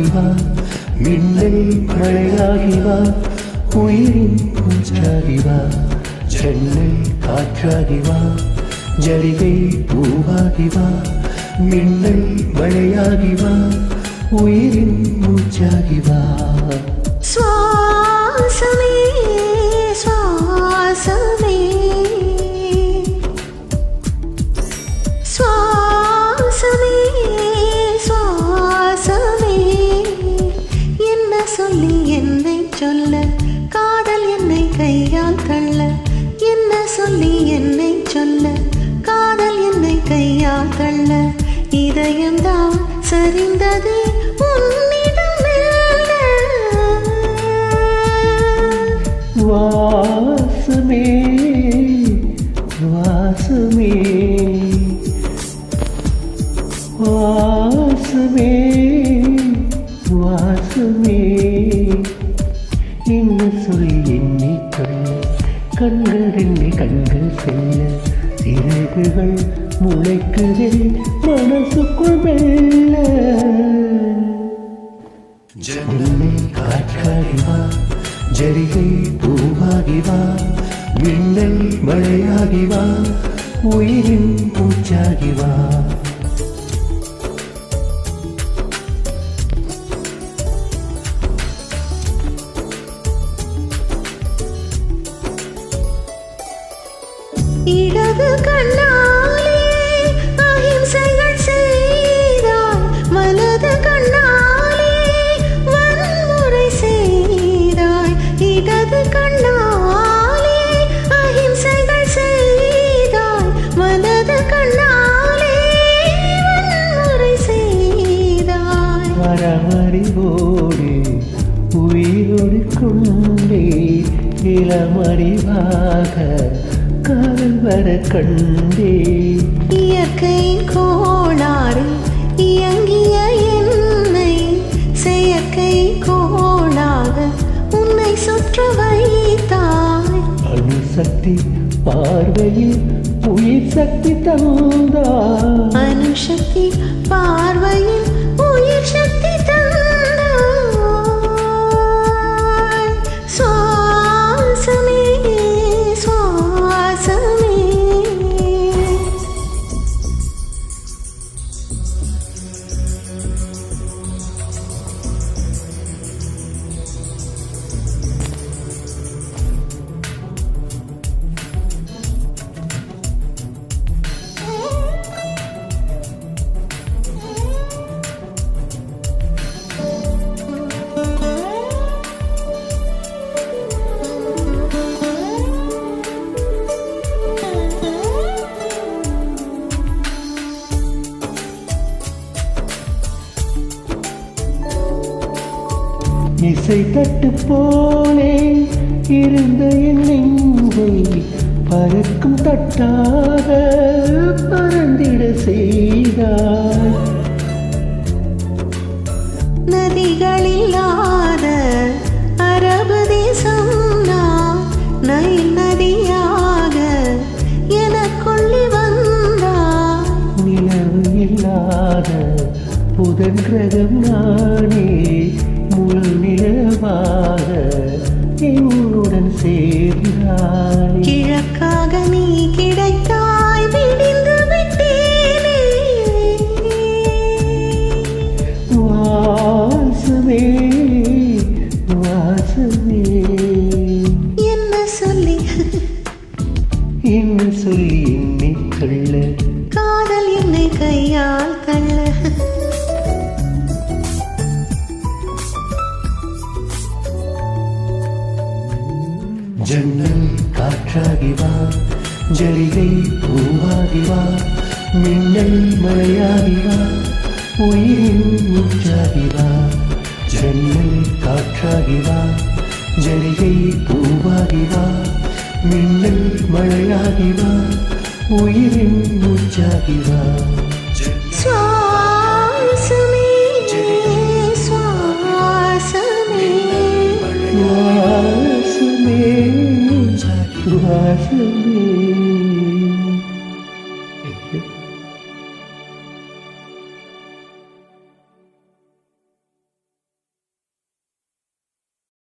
காற்றாகி வா மின்னல் மழையாகி வா உயிரின் பூச்சாகி வா ஜன்னல் காற்றாகி வா ஜரிகை பூவாகி வா மின்னல் மழையாகி வா உயிரின் மூச்சாகி வா சுவாசமே சுவாசமே சுவாசமே சுவாசமே என்ன சொல்லி என்னை சொல்ல காதல் என்னை கையால் தள்ள என்ன சொல்லி என்னை சொல்ல காதல் என்னை கையால் தள்ள இதயம்தான் சரிந்தது உன்னிடம் மெல்ல வாசமே வாசமே வாசமே வாசமே என்ன சொல்லி என்னை சொல்ல கண்கள் என்னை கண்கள் செல்ல சிறகுகள் முளைக்குதே மனசுக்குள் மெல்ல ஜன்னல் காற்றாகி வா ஜரிகை பூவாகி வா மின்னல் மழையாகி வா உயிரின் பூச்சாகி வா இடது கண்ணாலே அஹிம்சைகள் செய்தாய் வலது கண்ணாலே வன்முறை செய்தாய் இடது கண்ணாலே அஹிம்சைகள் செய்தாய் வலது கண்ணாலே வன்முறை செய்தாய் மரமறிவோடு உயிரோடு கொண்டே இளமறிவாக காதல் வர கண்டே இயற்கையின் கோளாறு இயங்கிய என்னை செயற்கை கோளாக உன்னை சுற்ற வைத்தாய் அணுசக்தி பார்வையில் உயிர் சக்தி தந்தாய் அணுசக்தி பார்வையில் உயிர் சக்தி தந்தாய் சுவாசமே சுவாசமே இசை தட்டு போலே இருந்த என் நெஞ்சை பறக்கும் தட்டாக பறந்திட செய்தாய் நதிகளில்லாத அரபு தேசம் நான் நைல் நதியாக எனக்குள்ளே வந்தாய் நிலவு இல்லாத புதன் கிரகம் நானே முழு நிலவாக என்னுடன் சேர்ந்தாய் கிழக்காக நீ கிடைத்தாய் விடிந்து விட்டேனே வாசமே வாசமே என்ன சொல்லி என்னை சொல்ல காதல் என்னை கையால் தள்ள ஜன்னல் காற்றாகி வா ஜரிகை பூவாகி வா மின்னல் மழையாகி வா உயிரின் மூச்சாகி வா ஜன்னல் காற்றாகி வா ஜரிகை பூவாகி வா மின்னல் மழையாகி வா உயிரின் மூச்சாகி வா சுவாசமே சுவாசமே வாசமே வாசமே